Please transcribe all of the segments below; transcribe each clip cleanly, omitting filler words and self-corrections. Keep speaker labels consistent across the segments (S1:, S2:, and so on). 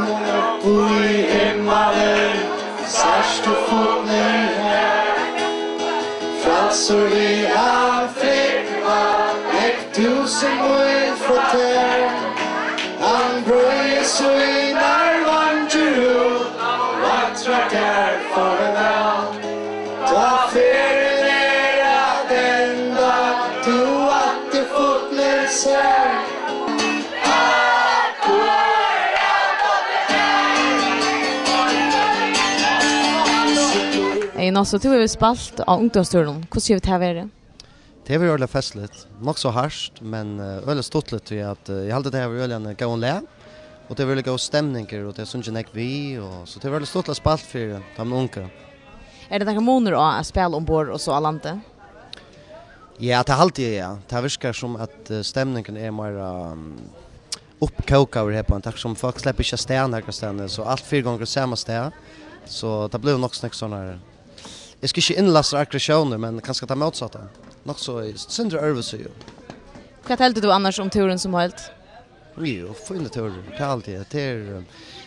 S1: upp i himmelen, särst du fotlen här. Frälsor vi har frimma, tusen mil från där. Han bröjer så i närvandrar ut, vattrar där farväl. Ta ferien är att ända, du att det fotlen ser.
S2: Nå, så tog vi spalt av ungdomsturen. Hvordan gjør vi det her?
S3: Det var väldigt festligt. Nog så harskt, men väldigt stottligt till att jag hade det här var en gå lä. Och det var väldigt god stämningar och det sånt jag vi och så det var väldigt stottligt spalt för de unga.
S2: Det några månader att spela ombord och så allante?
S3: Ja, det alltid ja. Det verkar som att stämningen är mer uppkokad här på en tack som folk släpper inte stäna så allt 4 gånger samma stä. Så det blev nog snack såna. Jag ska inte inlasta aggressioner men kanske ta motsatta. Nog så syndra över sig.
S2: Vad tänkte du annars om turen som helt?
S3: Jo, fina turer. Det är alltid det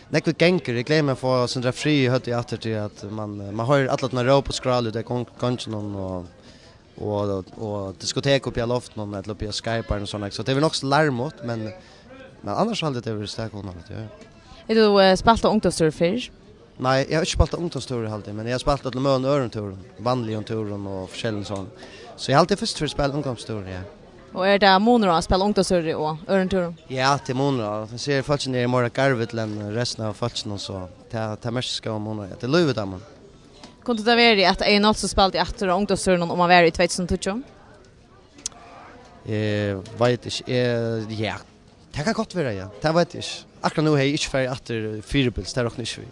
S3: när vi gänger, jag glömmer få syndra fri hött i åter till att man har alla när råp och skral det kanske någon och diskotek upp i loft någon eller upp i Skype och sånt så det är väl också larmot men annars hade det varit starkt hon ja.
S2: Är du spalta ungdomstur för?
S3: Nej, jag har inte spalt ungdomsturer alltid, men jag har spalt till mön öronturen, vanlig turen och forskjellig sån. Så jag har alltid först för spela ungdomsturer, ja.
S2: Och det månader att spela ungdomsturer och öronturen?
S3: Ja, det månader. Jag ser folk ner i morgon garvet än resten av folken så det mest ska om månader. Det löver dem.
S2: Kunde det vara att en något så spalt i åter ungdomsturen om man var i 2012?
S3: Vet inte. Ja. Det kan gott vara, ja. Det vet jag inte. Akkurat nu har jag inte färg åter fyrbils, det är också inte vi.